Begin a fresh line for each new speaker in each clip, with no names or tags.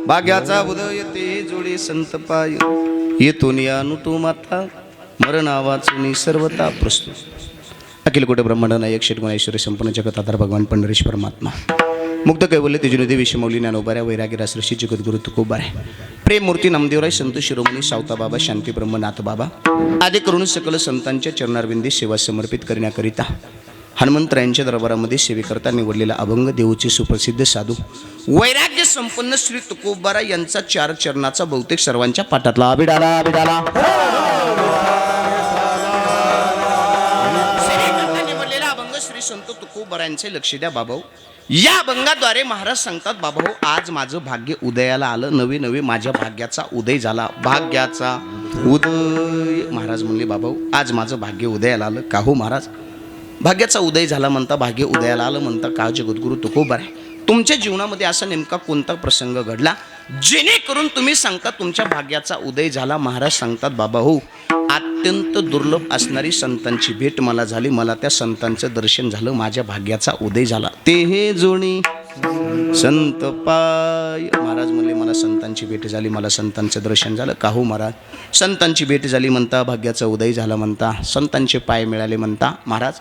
भाग्याचा उदय ते जोडी संत पाय येतो अनुटू माता मरण वाचुनी सर्वता प्रस्तुत अखिल कोटी ब्रह्मांड नायक षटगुणेश्वरी संपूर्ण जगत आधार भगवान पंढरीश परमात्मा मुक्त कैवल्य तेजोनिधी विषमौली ज्ञानोबाऱ्या वैरागी रासऋषी जगद्गुरु तुकोबाऱ्या प्रेम मूर्ती नामदेवराय संत शिरोमणी सावता बाबा शांती ब्रह्मनाथ बाबा आदी करून सकल संतांच्या चरणारविंदी सेवा समर्पित करण्याकरिता हनुमंतरायांच्या दरबारामध्ये सेवेकरता निवडलेला अभंग देऊचे सुप्रसिद्ध साधू वैराग्य संपन्न श्री तुकोबारा यांचा चार चरणाचा बहुतेक सर्वांच्या पाठातला अभिडाला निवडलेला अभंग श्री संत तुकोबारांचे लक्ष द्या बाबाओ. या अभंगाद्वारे महाराज सांगतात बाबाओ, आज माझं भाग्य उदयाला आलं, नवे नवे माझ्या भाग्याचा उदय झाला. भाग्याचा उदय महाराज म्हणले बाबाओ, आज माझं भाग्य उदयाला आलं. का हो महाराज, भाग्याचा उदय झाला म्हणता, भाग्य उदयाला आलं म्हणता, का जगद्गुरु तुकोबारा तुमच्या जीवनामध्ये असा नेमका कोणता प्रसंग घडला जेणेकरून तुम्ही सांगता तुमच्या भाग्याचा उदय झाला. महाराज सांगतात बाबा हो, अत्यंत दुर्लभ असणारी संतांची भेट मला झाली, मला त्या संतांचं दर्शन झालं, माझ्या भाग्याचा उदय झाला. ते हे जोडी संत पाय. महाराज म्हणले मला संतांची भेट झाली, मला संतांचं दर्शन झालं. का हो महाराज, संतांची भेट झाली म्हणता, भाग्याचा उदय झाला म्हणता, संतांचे पाय मिळाले म्हणता. महाराज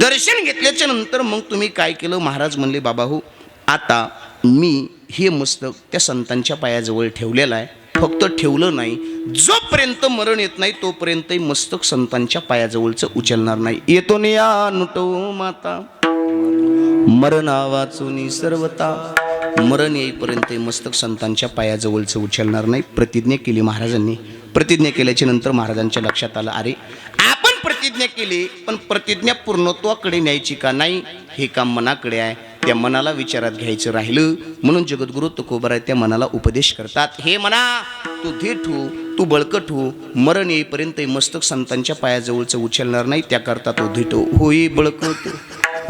दर्शन घेतल्याच्या नंतर मग तुम्ही काय केलं? महाराज म्हणले बाबा हो, आता मी हे मस्तक त्या संतांच्या पायाजवळ ठेवलेलं आहे. फक्त ठेवलं नाही, जोपर्यंत मरण येत नाही तोपर्यंत मस्तक संतांच्या पायाजवळचं उचलणार नाही. येतो नुटो माता मरणा वाचुनी सर्वता. मरण येईपर्यंत मस्तक संतांच्या पायाजवळचं उचलणार नाही. प्रतिज्ञा केली महाराजांनी. प्रतिज्ञा केल्याच्या नंतर महाराजांच्या लक्षात आलं, अरे आपण प्रतिज्ञा केली पण प्रतिज्ञा पूर्णत्वाकडे न्यायची का नाही हे काम मनाकडे आहे. त्या मनाला विचारात घ्यायचं राहिलं म्हणून जगद्गुरु तुकोबारा त्या मनाला उपदेश करतात. हे मना, तू धीट हो, तू बळकट हो, मरण येईपर्यंत मस्तक संतांच्या पायाजवळचं उचलणार नाही, त्याकरता तो धीट हो. होई बळकट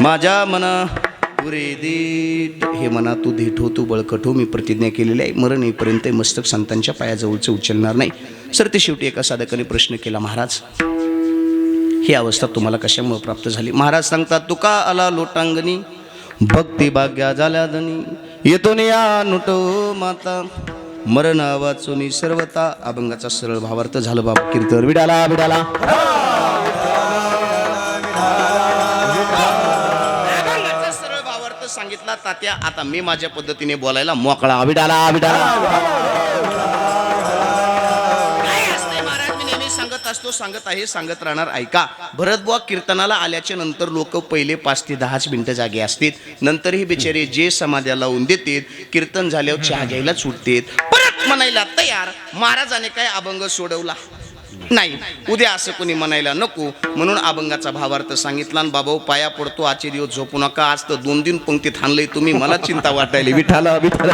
माझ्या मना पुरे धीट. हे मना तू धीट हो, तू बळकट हो, मी प्रतिज्ञा केलेली आहे, मरण येईपर्यंत मस्तक संतांच्या पायाजवळचं उचलणार नाही. सर ते शेवटी एका साधकाने प्रश्न केला, महाराज ही अवस्था तुम्हाला कशामुळे प्राप्त झाली? महाराज सांगतात, तुका आला लोटांगणी भक्ती भाग्या झाल्या धनी येतो नुटो माता मरण वाचुनी सर्वता. अभंगाचा सरळ भावार्थ झालं बाबा. कीर्तन विडाला विडाला. अभंगाचा सरळ भावार्थ सांगितला तात्या. आता मी माझ्या पद्धतीने बोलायला मोकळा. विडाला विडाला. सांगत आहे, सांगत राहणार, ऐका. भरतबुवा कीर्तनाला आल्याच्या नंतर लोक पहिले 5 ते 10 मिनिटं जागे असतात. नंतर ही बिचारे जे समाध्या लावून देतात, कीर्तन झाल्यावर चहा घ्यायला सुटतात, परत म्हणायला तयार. महाराजाने काय अभंग सोडवला नाही, उद्या असं कोणी म्हणायला नको, म्हणून अभंगाचा भावार्थ सांगितला. आणि बाबा पाया पडतो, आजचे दिवस झोपू नका, आज तर 2 पंक्तीत हाणलंय तुम्ही, मला चिंता वाटायली. विठाला विठाला.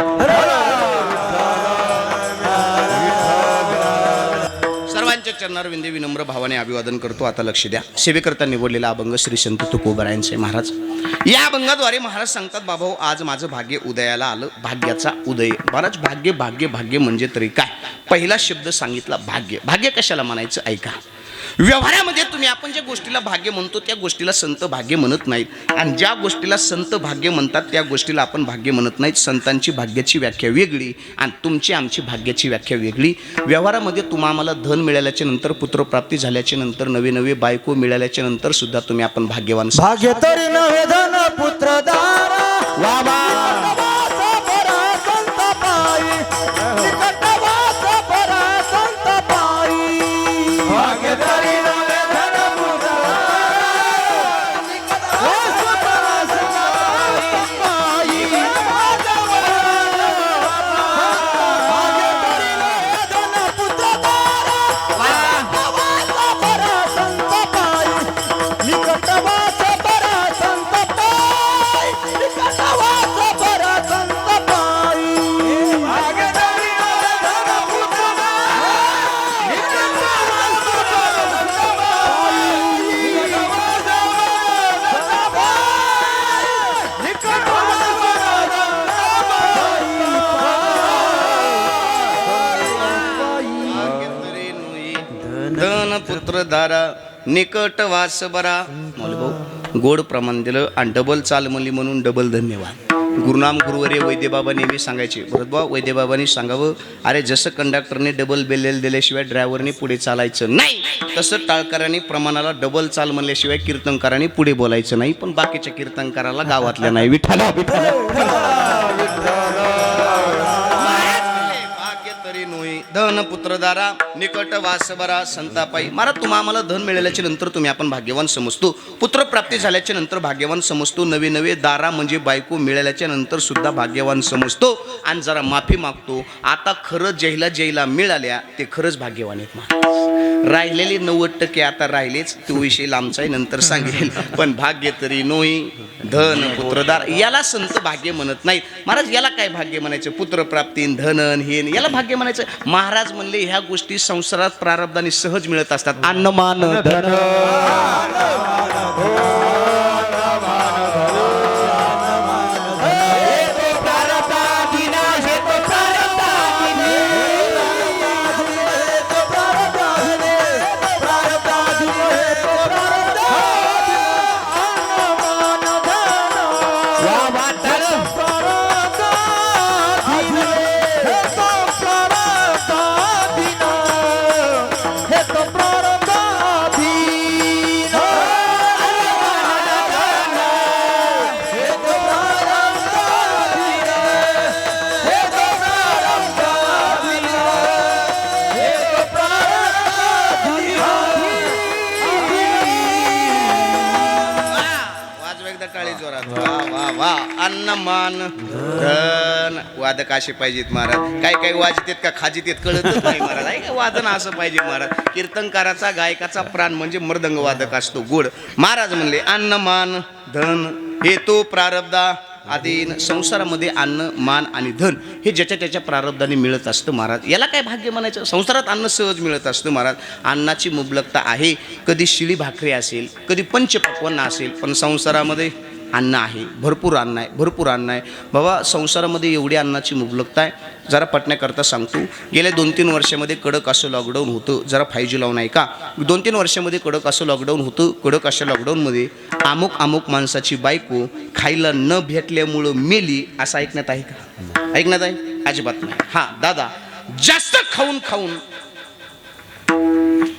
चरणार विंदे विनम्र भावाने अभिवादन करतो. आता लक्ष द्या. सेवेकरता निवडलेला अभंग श्री संत तुकोबारायांचे. महाराज या अभंगाद्वारे महाराज सांगतात, बाबा आज माझं भाग्य उदयाला आलं, भाग्याचा उदय. महाराज भाग्य भाग्य भाग्य म्हणजे तरी काय? पहिला शब्द सांगितला भाग्य. भाग्य कशाला म्हणायचं? ऐका. व्यवहारामध्ये तुम्ही आपण ज्या गोष्टीला भाग्य म्हणतो त्या गोष्टीला संत भाग्य म्हणत नाहीत, आणि ज्या गोष्टीला संत भाग्य म्हणतात त्या गोष्टीला आपण भाग्य म्हणत नाहीत. संतांची भाग्याची व्याख्या वेगळी आणि तुमची आमची भाग्याची व्याख्या वेगळी. व्यवहारामध्ये तुम्हाला धन मिळाल्याच्या नंतर, पुत्रप्राप्ती झाल्याच्या नंतर, नवे नवे बायको मिळाल्याच्या नंतर सुद्धा तुम्ही आपण भाग्यवान.
भाग्य तरी नव्हे धन पुत्रदारा
पुत्रधारा निकट वास बरा. भाऊ गोड प्रमाण दिलं आणि डबल चाल म्हणली म्हणून डबल धन्यवाद. गुरुनाम गुरुवर्य वैद्यबाबा नेहमी सांगायचे, भरतबा वैद्यबाबांनी सांगावं, अरे जसं कंडक्टरने डबल बेल दिल्याशिवाय ड्रायव्हरने पुढे चालायचं नाही, तसं टाळकऱ्यांनी प्रमाणाला डबल चाल म्हणल्याशिवाय कीर्तनकारांनी पुढे बोलायचं नाही. पण बाकीच्या कीर्तनकाराला गावातल्या नाही. विठ्ठला धन पुत्रदारा निकट वासबरा संतापाई. महाराज तुम्हा आम्हाला धन मिळाल्याच्या नंतर तुम्ही आपण भाग्यवान समजतो, पुत्र प्राप्ती झाल्याच्या नंतर भाग्यवान समजतो, नवे नवे दारा म्हणजे बायको मिळाल्याच्या नंतर सुद्धा भाग्यवान समजतो. आणि जरा माफी मागतो, आता खरं जैला मिळाल्या ते खरंच भाग्यवान आहेत महाराज. राहिलेले 90% आता राहिलेच, तो विषय लांबचा आहे, नंतर सांगेल. पण भाग्य तरी नोई धन पुत्रदार याला संत भाग्य म्हणत नाहीत महाराज. याला काय भाग्य म्हणायचं? पुत्रप्राप्ती धनन हेन याला भाग्य म्हणायचं. महाराज म्हणले ह्या गोष्टी संसारात प्रारब्धाने सहज मिळत असतात. अन्नमान धन अन्नमान धन. वादक असे पाहिजेत महाराज. काय काय वाजतेत का खाजितेत कळतच नाही महाराज. आहे का वादन असं पाहिजे महाराज. कीर्तनकाराचा गायकाचा प्राण म्हणजे मृदंग वादक असतो गोड. महाराज म्हणले अन्नमान धन हे तो प्रारब्धा आधीन. संसारामध्ये अन्न मान आणि धन हे ज्याच्या त्याच्या प्रारब्धाने मिळत असतं महाराज. याला काय भाग्य म्हणायचं? संसारात अन्न सहज मिळत असतं महाराज. अन्नाची मुबलकता आहे. कधी शिळी भाकरी असेल, कधी पंचपक्वान्न असेल, पण संसारामध्ये अन्न आहे, भरपूर अन्न आहे, भरपूर अन्न आहे बाबा. संसारामध्ये एवढी अन्नाची मुबलकता आहे. जरा पटण्याकरता सांगतो, गेल्या 2-3 वर्षामध्ये कडक असं लॉकडाऊन होतं. जरा 5G लावून आहे का? 2-3 वर्षामध्ये कडक असं लॉकडाऊन होतं. कडक अशा लॉकडाऊनमध्ये अमुक माणसाची बायको खायला न भेटल्यामुळं मेली असं ऐकण्यात आहे का? ऐकण्यात आहे? अजिबात नाही. हां दादा, जास्त खाऊन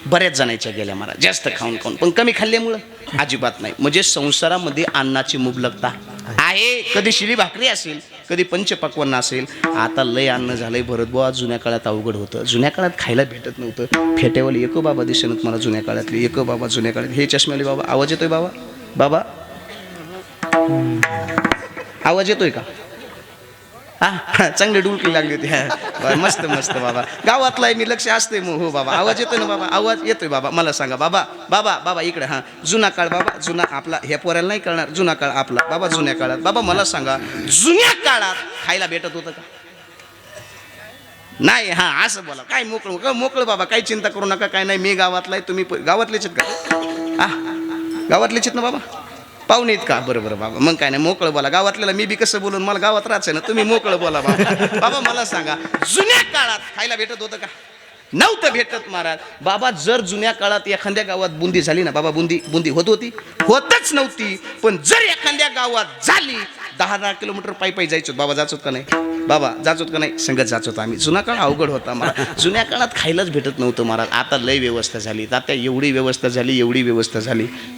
बऱ्याच जणांच्या गेल्या महाराज. जास्त खाऊन पण कमी खाल्ल्यामुळं अजिबात नाही. म्हणजे संसारामध्ये अन्नाची मुबलकता आहे. कधी शिळी भाकरी असेल, कधी पंचपक्वान्न असेल. आता लय अन्न झालंय भरत बुवा. जुन्या काळात अवघड होतं. जुन्या काळात खायला भेटत नव्हतं. फेट्यावाले एक बाबा दिसत मला जुन्या काळातले. एक बाबा जुन्या काळात. हे चष्म्याले बाबा. आवाज येतोय बाबा? बाबा आवाज येतोय का? हा चांगली डुलकी लागली होती. हा मस्त मस्त बाबा. गावातला आहे मी, लक्ष असते मग. हो बाबा आवाज येतोय ना बाबा? आवाज येतोय बाबा. मला सांगा बाबा. बाबा बाबा इकडे. हां जुना काळ बाबा. जुना आपला ह्या पोऱ्याला नाही कळणार. जुना काळ आपला बाबा. जुन्या काळात बाबा मला सांगा, जुन्या काळात खायला भेटत होतं का? नाही. हां असं बोला. काय मोकळं बाबा. काही चिंता करू नका. काय नाही. मी गावातला आहे. तुम्ही गावातलेच आहेत का? गावातलेच आहेत ना बाबा? पाहुणे आहेत का? बरं बाबा. मग काय नाही, मोकळं बोला. गावातल्याला मी बी कसं बोलून, मला गावात राहायचं ना. तुम्ही मोकळं बोला बाबा. बाबा मला सांगा, जुन्या काळात खायला भेटत होतं का? नव्हतं भेटत महाराज. बाबा जर जुन्या काळात एखाद्या गावात बुंदी झाली ना बाबा, बुंदी होती? होतच नव्हती. पण जर एखाद्या गावात झाली, 10 किलोमीटर पायी जायचो बाबा. जाचोत का नाही बाबा? जाचोत का नाही? संगत जाचोत आम्ही. जुना काळ अवघड होता महाराज. जुन्या काळात खायलाच भेटत नव्हतं महाराज. आता लय व्यवस्था झाली. आता एवढी व्यवस्था झाली,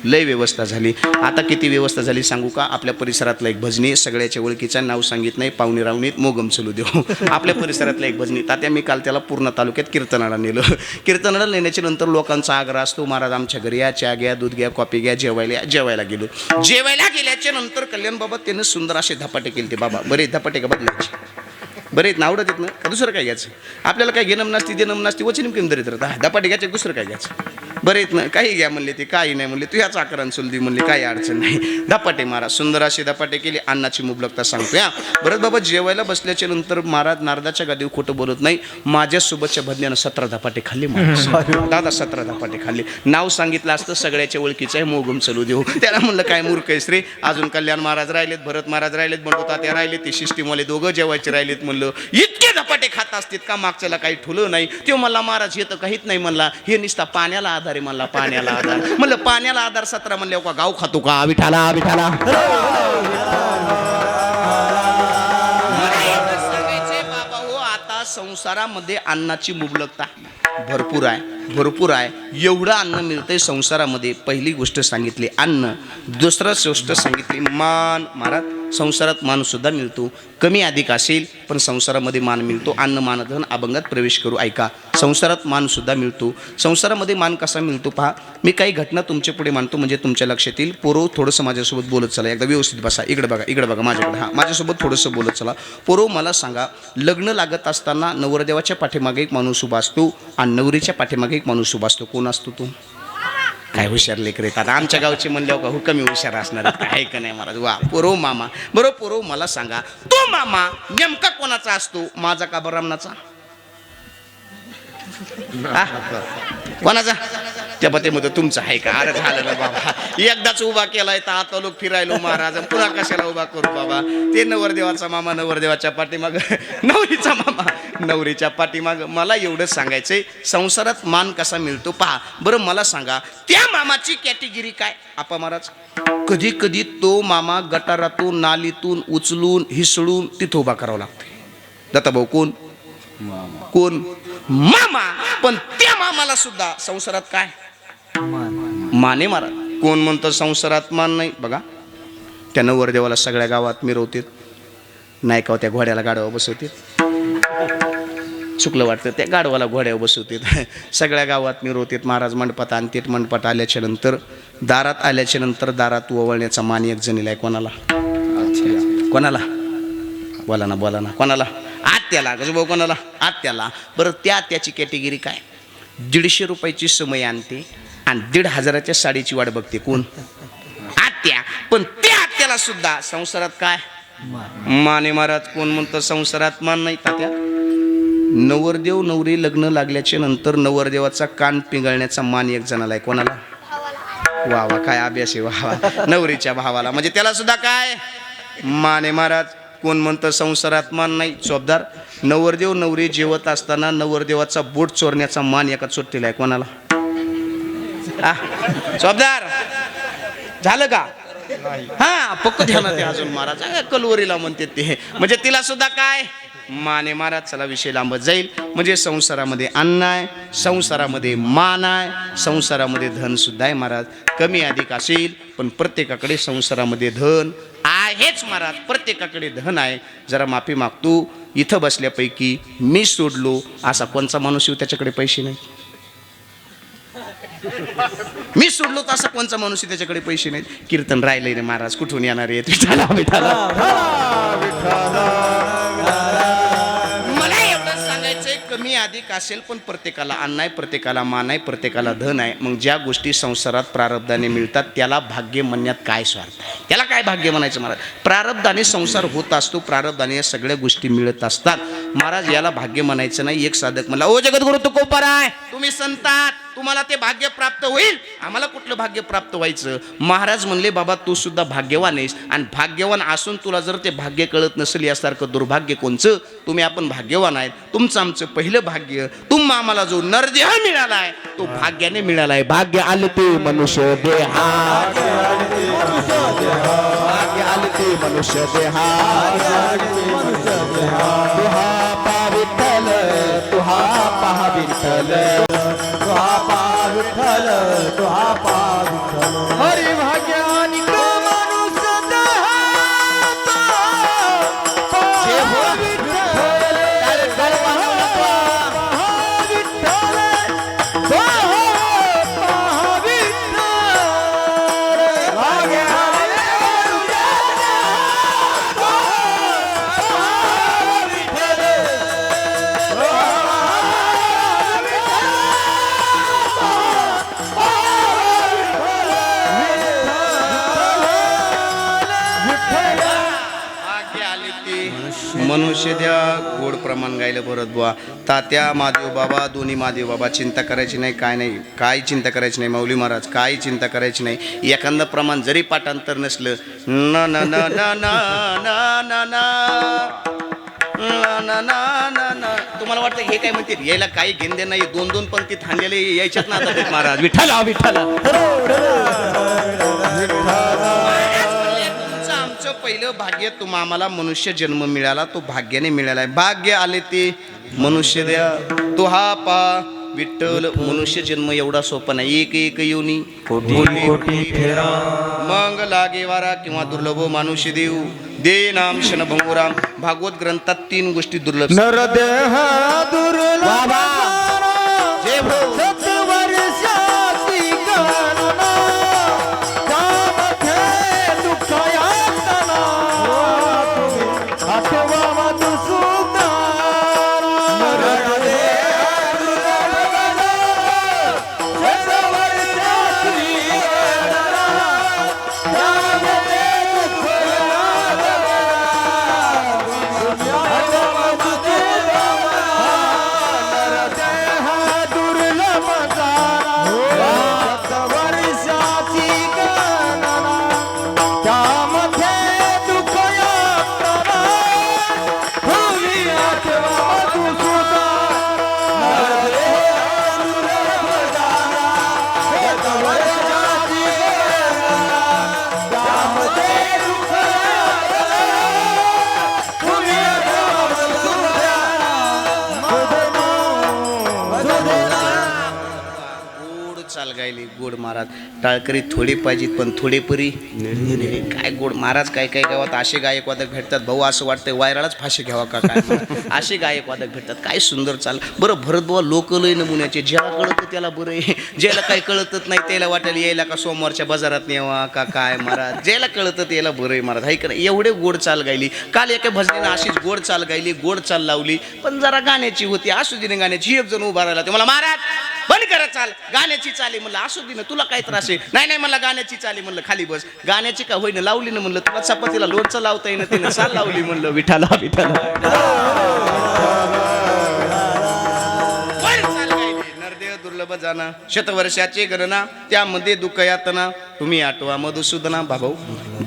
लय व्यवस्था झाली. आता किती व्यवस्था झाली सांगू का? आपल्या परिसरातला एक भजनी, सगळ्याच्या ओळखीचं नाव सांगित नाही, पाहुणे रावणीत मोगम चलू देऊ. आपल्या परिसरातला एक भजनी तात्या. मी काल त्याला पूर्ण तालुक्यात कीर्तनाला नेलं. कीर्तनाला नेण्याच्या नंतर लोकांचा आग्रह असतो, महाराज आमच्या घरी या, चहा घ्या, दूध घ्या, कॉफी घ्या, जेवायला गेलो. जेवायला गेल्याच्या नंतर कल्याण बाबा त्यानं सुंदर असे धपाटे केले. ते बाबा बरे धपाटे का बदलायचे? बरे आहेत ना? आवडत येत ना? का दुसरं काय घ्यायचं? आपल्याला काय घेणं नसती, देणं नसती. वचन किम दरीत राहता. धपाटे घ्यायचे, दुसरं काय घ्यायचं? बरे आहेत ना? काही घ्या म्हणले ते, काही नाही म्हणले. तू ह्याच आकारान सुलदी म्हणले, काही अडचण नाही. धपाटे महाराज सुंदर असे धपाटे केले. अन्नाची मुबलकता सांगतो. या बरं बाबा जेवायला बसल्याच्या नंतर महाराज नारदाच्या गादीवर खोटं बोलत नाही. माझ्यासोबतच्या भजन्यानं 17 धपाटे खाल्ले महाराज. दादा 17 धपाटे खाल्ले. नाव सांगितलं असतं, सगळ्याच्या ओळखीचं आहे, मोगम चलू देऊ. त्याला म्हणलं काय मूर्ख आहेस रे? अजून कल्याण महाराज राहिलेत, भरत महाराज राहिलेत, बंडोता त्या राहिलेत, ते शिष्टीमोले दोघं जेवायचे राहिलेत. म्हणलं इतके धपाटे खात असतील का? मागच्याला काही ठुलं नाही. तो म्हणला महाराज येतं काहीच नाही म्हणला. हे निसता पाण्याला आधार आहे म्हणला. पाण्याला आधार म्हणलं. पाण्याला आधार 17 म्हणले का? गाव खातो का? विठाला संसारामध्ये अन्नाची मुबलकता भरपूर आहे. एवढं अन्न मिळतंय संसारामध्ये. पहिली गोष्ट सांगितली अन्न. दुसरं गोष्ट सांगितली मान. महाराज संसारात मान सुद्धा मिळतो. कमी अधिक असेल पण संसारामध्ये मान मिळतो. अन्न मान धन अभंगात प्रवेश करू. ऐका, संसारात मान सुद्धा मिळतो. संसारामध्ये मान कसा मिळतो पहा. मी काही घटना तुमच्या पुढे मांडतो म्हणजे तुमच्या लक्षात येईल. पोरो थोडंसं माझ्यासोबत बोलत चला. एकदा व्यवस्थित बसा. इकडे बघा माझ्याकडे. हां, माझ्यासोबत थोडंसं बोलत चला. पोरो मला सांगा, लग्न लागत असताना नवरदेवाच्या पाठीमागे एक माणूस उभा असतो आणि नवरीच्या पाठीमागे एक माणूस उभा असतो. कोण असतो तो? काय हुशार लेकर येतात आमच्या गावचे म्हणल्यावर का हो कमी हुशार असणार आहेत का? आहे का नाही महाराज? वा पोरो मामा. बरं पोरो मला सांगा, तो मामा नेमका कोणाचा असतो? माझा का बरामनाचा? कोणाचा? त्या पतीमध्ये तुमचं आहे का? अरे झालं ना बाबा, एकदाच उभा केलाय तर आता लोक फिरायलो महाराज, पुन्हा कशाला उभा करू बाबा? ते नवरदेवाचा मामा नवरदेवाच्या पाठीमाग, नवरीचा मामा नवरीच्या पाठीमाग. मला एवढं सांगायचंय, संसारात मान कसा मिळतो पहा. बरं मला सांगा, त्या मामाची कॅटेगरी काय? आपा महाराज, कधी कधी तो मामा गटारातून नालीतून उचलून हिसळून तिथं उभा करावा लागतोय. दत्ताभाऊ कोण? कोण? मामा. पण त्या मामाला सुद्धा संसारात काय माने महाराज. कोण म्हणतं संसारात मान नाही? बघा, त्या नवरदेवाला सगळ्या गावात मिरवतात, नाही का त्या घोड्याला गाडवावर बसवतात. चुकलं वाटतं, त्या गाडवाला घोड्यावर बसवतात, सगळ्या गावात मिरवतात. महाराज मंडपात आणतात. मंडपात आल्याच्या नंतर दारात ओवळण्याचा मान एक जणीला आहे. कोणाला? कोणाला? बोला ना कोणाला? आत्याला. कसं भाऊ कोणाला? आत्याला. बरं त्या आत्याची कॅटेगरी काय? 150 रुपयाची समय आणते आणि 1,500च्या साडीची वाट बघते. कोण? आत्या. पण त्या आत्याला सुद्धा संसारात काय माने महाराज. कोण म्हणतं संसारात मान नाही? तात्या, नवरदेव नवरी लग्न लागल्याच्या नंतर नवरदेवाचा कान पिंगळण्याचा मान एक जणाला आहे. कोणाला? वा काय अभ्यास आहे वा. नवरीच्या भावाला, म्हणजे त्याला सुद्धा काय माने महाराज. कोण म्हणतं संसारात मान नाही? चोपदार, नवरदेव नवरी जेवत असताना नवरदेवाचा बोट चोरण्याचा मान एका चोट्टीला आहे. कोणाला? चोपदार झालं का? हा पक्क ध्यानात आहे अजून महाराज. कलवरीला म्हणते ते, म्हणजे तिला सुद्धा काय माने महाराज. चला विषय लांबत जाईल. म्हणजे संसारामध्ये अन्न आहे, संसारामध्ये मान आहे, संसारामध्ये धन सुद्धा आहे महाराज. कमी अधिक असेल पण प्रत्येकाकडे संसारामध्ये धन आहेच महाराज. प्रत्येकाकडे धन आहे. जरा माफी मागतो, इथं बसल्यापैकी मी सोडलो असा कोणचा माणूस येऊ त्याच्याकडे पैसे नाही? मी सोडलो तर असा कोणचा माणूस त्याच्याकडे पैसे नाहीत? कीर्तन राहिले रे महाराज, कुठून येणार आहेत? मला एवढं सांगायचंय, कमी अधिक असेल पण प्रत्येकाला अन्न आहे, प्रत्येकाला मान आहे, प्रत्येकाला धन आहे. मग ज्या गोष्टी संसारात प्रारब्धाने मिळतात त्याला भाग्य म्हणण्यात काय स्वार्थ आहे? त्याला काय भाग्य म्हणायचं महाराज? प्रारब्धाने संसार होत असतो, प्रारब्धाने या सगळ्या गोष्टी मिळत असतात महाराज. याला भाग्य म्हणायचं नाही. एक साधक म्हणला, ओ जगद्गुरु तुकोबाराय, तुम्ही संतात, तुम्हाला ते भाग्य प्राप्त होईल, आम्हाला कुठलं भाग्य प्राप्त व्हायचं? महाराज म्हणले, बाबा तू सुद्धा भाग्यवान आहेस, आणि भाग्यवान असून तुला जर ते भाग्य कळत नसेल यासारखं दुर्भाग्य कोणचं? तुम्ही आपण भाग्यवान आहेत. तुमचं आमचं पहिलं भाग्य, तुम्हा आम्हाला जो नरदेह मिळालाय तो भाग्याने मिळालाय. भाग्य आले ते मनुष्य देहा, भाग्य आले ते मनुष्य देहा, तुहा पा विठ्ठल, तुहा पहा विठ्ठल, तुहा पा विठ्ठल, तुहा पा विठ्ठल. हरी भाग्यानी मनुष्य देहा, मनुष्य द्या. गोड प्रमाण गायलं भरत बुवा. तात्या महादेव बाबा, दोन्ही महादेव बाबा. चिंता करायची नाही, काय नाही, काय चिंता करायची नाही माऊली महाराज, काय चिंता करायची नाही. एखादं प्रमाण जरी पाठांतर नसलं, न न न न न न न न, तुम्हाला वाटतं हे काय म्हणते? यायला काही घेणं नाही. 2-2 पंक्ती थांबलेले यायच्यात ना आता महाराज. विठ्ठला विठ्ठला, आमचं पहिलं भाग्य तुम्हा आम्हाला मनुष्य जन्म मिळाला, तो भाग्याने मिळालाय. भाग्य आले ते मनुष्य द्या, तो हा पा विठ्ठल. मनुष्य जन्म एवढा सोपा नाही, एक एक येऊनी
कोटी कोटी फेरा.
मग लागे वारा किंवा दुर्लभ मानुष देव दे नाम शन भंगुराम. भागवत ग्रंथात 3 गोष्टी दुर्लभ.
नरदेह दुर्लभ
जय हो.
सत्वर्षाची गणना, त्यामध्ये दुःख यातना, आठवा मधुसूदना. नरदेह दुर्लभ सत्वर्षाची गणना, त्यामध्ये दुःख
चाल गायली गोड महाराज. टाळकरी थोडी पाहिजेत पण थोडे परी काय गोड महाराज. काय काय गावात असे गायक वादक भेटतात भाऊ, असं वाटतंय वायरालाच फाशी घ्यावा का काय. असे गायक वादक भेटतात, काय सुंदर चाल. बरं भरत बुवा लोक लय नमुन्याचे, ज्याला कळतं त्याला बरं आहे, ज्याला काही कळतच नाही त्याला वाटायला यायला का सोमवारच्या बाजारात न्यावा का काय महाराज. ज्याला कळतं त्याला बरं आहे महाराज, हाय का नाही. एवढे गोड चाल गायली. काल एका भजनेनं अशीच गोड चाल गायली, गोड चाल लावली, पण जरा गाण्याची होती. असू दिने गाण्याची. एक जण उभा राहिला, ते मला महाराज बंद करा चाल, गाण्याची चाली. म्हणलं असू दे ना, तुला काय त्रास आहे. नाही नाही मला गाण्याची चाली. म्हणलं खाली बस. गाण्याची का होईना लावली ना. म्हणलं तुला चपातीला लोणचं लावता येईना, तिने चाल लावली. म्हणलं विठाला विठाला. नरदेव दुर्लभ जाना, शतवर्षाची गणना, त्यामध्ये दुःख यातना, तुम्ही आठवा मधुसूदना. भाऊ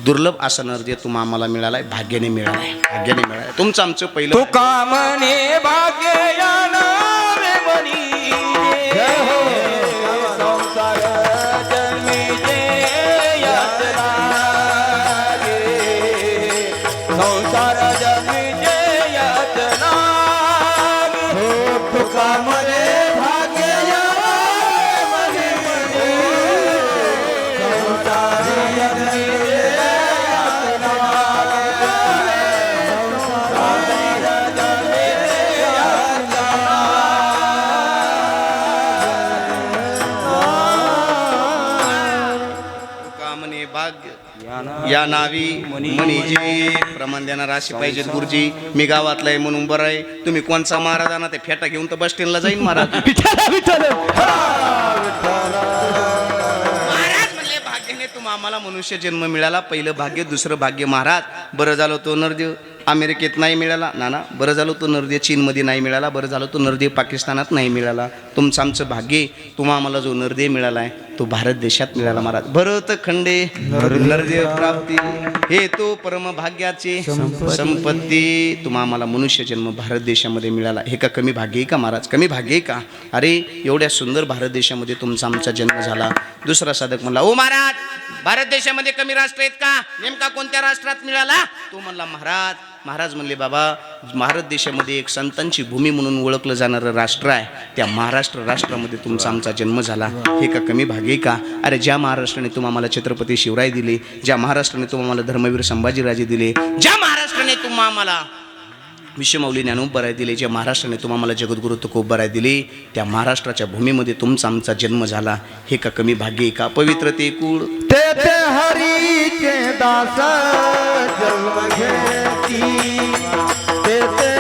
दुर्लभ असा नरदेव तुम्हा आम्हाला मिळालाय, भाग्याने मिळालाय, भाग्याने मिळालाय. तुमचं आमचं पहिलं.
तू कामने भाग्य या नावे मनी, संसार जन्मीचे यातना गे, संसार जन्मीचे यातना गे. तू कामने भाग्य या मनी, संसार जन्मीचे यातना गे, संसार जन्मीचे यातना.
कामने भाग्य या नावी मनीजी. प्रमाण देणार राशी पाहिजेत गुरुजी. मी गावातला आहे म्हणून बरं आहे. तुम्ही कोणचा महाराज आणा, ते फेटा घेऊन तर बस स्टँडला जाईन महाराज. महाराज म्हणले भाग्याने तुम्हा आम्हाला मनुष्य जन्म मिळाला. पहिलं भाग्य, दुसरं भाग्य महाराज. बरं झालं तो नरदेव अमेरिकेत नाही मिळाला नाना, बरं झालं तो नरदेव चीनमध्ये नाही मिळाला, बरं झालं तो नरदेव पाकिस्तानात नाही मिळाला. तुमचं आमचं भाग्य, तुम्हा आम्हाला जो नरदेव मिळाला आहे तो भारत देशात मिळाला महाराज. भरत खंडे नरदेव प्राप्ती, हे तो परम भाग्याचे संपत्ती. तुम्हा आम्हाला मनुष्य जन्म भारत देशामध्ये मिळाला. हे का कमी भाग्य आहे का महाराज? कमी भाग्य आहे का? अरे एवढ्या सुंदर भारत देशामध्ये तुमचा आमचा जन्म झाला. दुसरा साधक म्हणला, ओ महाराज भारत देशामध्ये कमी राष्ट्र आहेत का? नेमका कोणत्या राष्ट्रात मिळाला? तो म्हणला महाराज. महाराज म्हणले, बाबा भारत देशामध्ये एक संतांची भूमी म्हणून ओळखलं जाणारं राष्ट्र आहे, त्या महाराष्ट्र राष्ट्रामध्ये तुमचा आमचा जन्म झाला. हे का कमी भाग्य का? अरे ज्या महाराष्ट्राने तुम्हाला छत्रपती शिवराय दिले, ज्या महाराष्ट्राने तुम्हाला धर्मवीर संभाजीराजे दिले, ज्या महाराष्ट्राने तुम्हा आम्हाला विश्वमौली ज्ञानोबराय दिले, ज्या महाराष्ट्राने तुम्हाला जगद्गुरु तुकोबराय दिले, त्या महाराष्ट्राच्या भूमीमध्ये तुमचा आमचा जन्म झाला. हे का कमी भाग्य का? पवित्र ते कुळ
तेथे हरीचे दास जन्म घेती, तेथे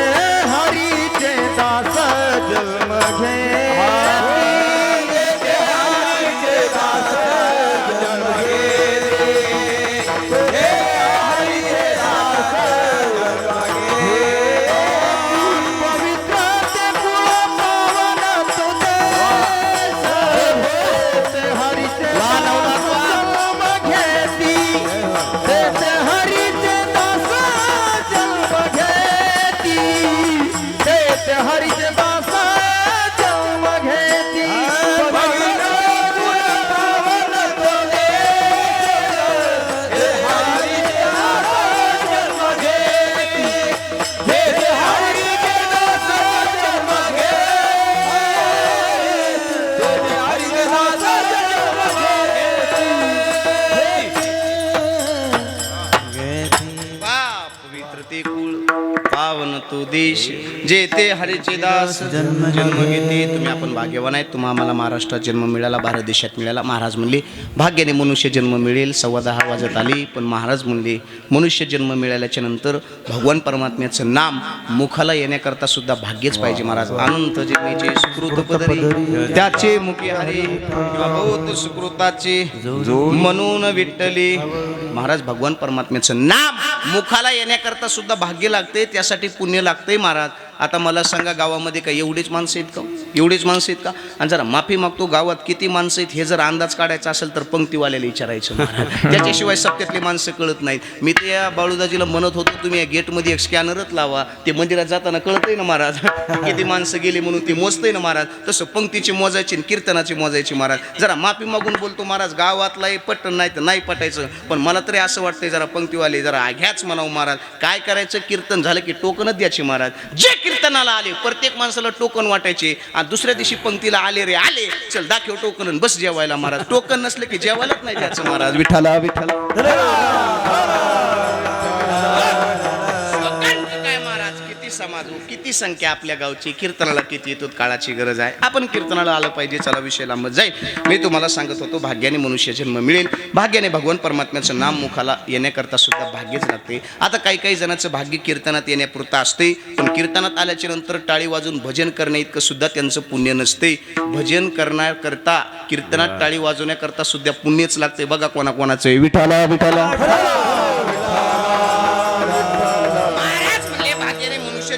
हरीचे दास जन्म घेती, तेथे हरीचे दास जन्म घेती, तेथे हरीचे दास जन्म घेती. पवित्र ते कुळ पावन तुझे, तेथे हरीचे दास जन्म घेती, तेथे हरीचे दास जन्म
पावन तो देश जेथे हरीचे दास जन्म घेते. तुम्ही आपण भाग्यवान आहेत, तुम्हा आम्हाला महाराष्ट्रात जन्म मिळाला, भारत देशात मिळाला. महाराज म्हणले भाग्याने मनुष्य जन्म मिळेल. 10:15 वाजत आली, पण महाराज म्हणले मनुष्य जन्म मिळाल्याच्या नंतर भगवान परमात्म्याचं नाम मुखाला येण्याकरता सुद्धा भाग्यच पाहिजे. महाराज अनंत जन्मीचे सुकृत पदरी त्याचे मुखे हरी किंवा बहुत सुकृताचे म्हणून विठ्ठली. महाराज भगवान परमात्म्याचं नाम मुखाला येण्याकरता सुद्धा भाग्य लागते, त्यासाठी पुण्य लागते. महाराज आता मला सांगा, गावामध्ये का एवढीच माणसं आहेत का? एवढीच माणसं आहेत का? आणि जरा माफी मागतो, गावात किती माणसं आहेत हे जर अंदाज काढायचा असेल तर पंक्तीवाल्याला विचारायचं. त्याच्याशिवाय सत्यातली माणसं कळत नाहीत. मी ते या बाळूदाजीला म्हणत होतो, तुम्ही या गेटमध्ये एक स्कॅनरच लावा, ते मंदिरात जाताना कळतंय ना महाराज किती माणसं गेली म्हणून, ते मोजतंय ना महाराज. तसं पंक्तीची मोजायची कीर्तनाची मोजायची. महाराज जरा माफी मागून बोलतो महाराज, गावातलाही पटन नाही तर नाही पटायचं, पण मला तरी असं वाटतंय जरा पंक्तीवाले जरा घ्याच म्हणावं. महाराज काय करायचं, कीर्तन झालं की टोकनच द्यायची. महाराज जे कीर्तनाला आले प्रत्येक माणसाला टोकन वाटायचे, आणि दुसऱ्या दिवशी पंक्तीला आले रे आले, चल दाखव टोकन बस जेवायला. महाराज टोकन नसले की जेवायलाच नाही द्यायचं. महाराज विठ्ठला विठ्ठला काय महाराज, किती समाज हो, किती संख्या आपल्या गावची, कीर्तनाला किती येतो, काळाची गरज आहे. आपण कीर्तनाला आलं पाहिजे. चला विषय लांबत जाईल. मी तुम्हाला सांगत होतो भाग्याने मनुष्य जन्म मिळेल, भाग्याने भगवान परमात्म्याचं नाम मुखाला येण्याकरता सुद्धा भाग्यच लागते. आता काही काही जणांचं भाग्य कीर्तनात येण्यापुरतं असते, पण कीर्तनात आल्याच्या नंतर टाळी वाजून भजन करणे इतकं सुद्धा त्यांचं पुण्य नसते. भजन करण्याकरता कीर्तनात टाळी वाजवण्याकरता सुद्धा पुण्यच लागते. बघा कोणाकोणाचं विठाला विठाला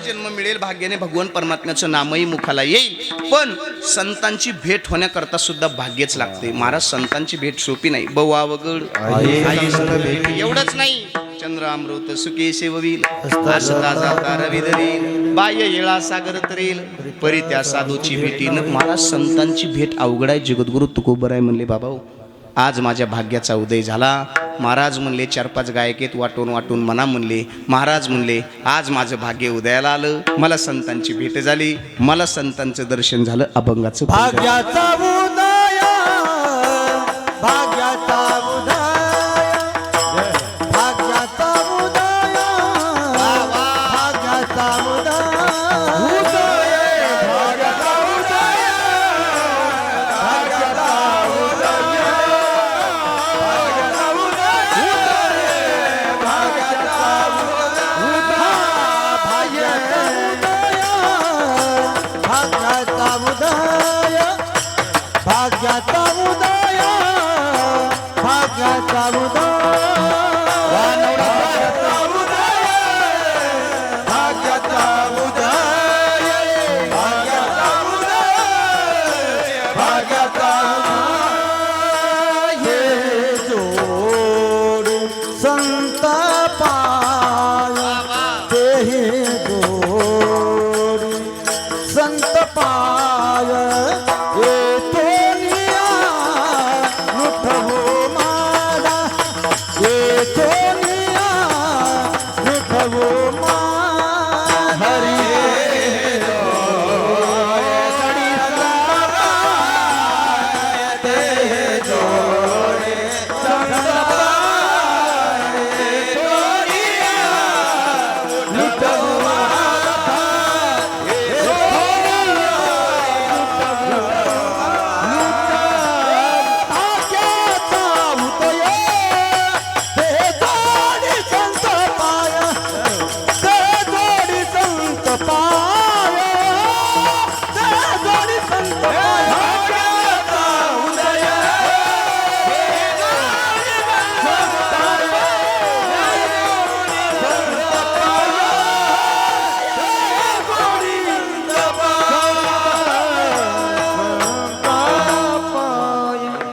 जन्म मिळेल, भाग्याने भगवान परमात्म्याचं नामही मुखाला येईल, पण संतांची भेट होण्याकरता सुद्धा भाग्यच लागते. महाराज संतांची भेट सोपी नाही. बवा वगड एवढंच नाही, चंद्र अमृत सुके सेववील, असता जाता रवी धरील, बाह्य येळा सागर तरेल, परी त्या साधूची भेटीन. महाराज संतांची भेट अवघड आहे. जगद्गुरु तुकोबराय म्हणले बाबा आज माझ्या भाग्याचा उदय झाला. महाराज म्हणले 4-5 गायकेत वाटून वाटून मना म्हणले. महाराज म्हणले आज माझं भाग्य उदयाला आलं, मला संतांची भेट झाली, मला संतांचं दर्शन झालं, अभंगाचं
भाग्याचा उदय, भाग्याचा उदय, भाग्याचा उदय, भाग्याचा उदय, भाग्याचा